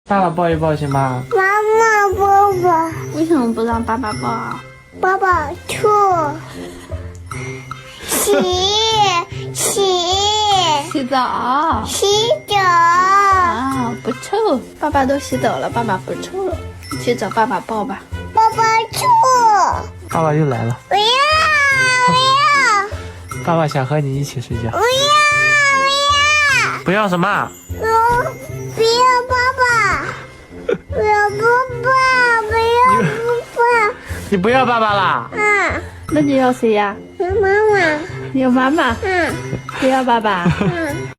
爸爸抱一抱行吗？妈妈抱抱，为什么不让爸爸抱啊？爸爸吐，洗洗澡洗澡，啊，不臭。爸爸都洗澡了，爸爸不臭了。去找爸爸抱吧。爸爸吐，爸爸又来了，不要爸爸想和你一起睡觉。不要不要什么？不要爸爸，不要爸爸，不要爸你不要爸爸啦？爸，嗯，那你要谁呀？要妈妈，要妈妈，嗯不要爸爸。嗯。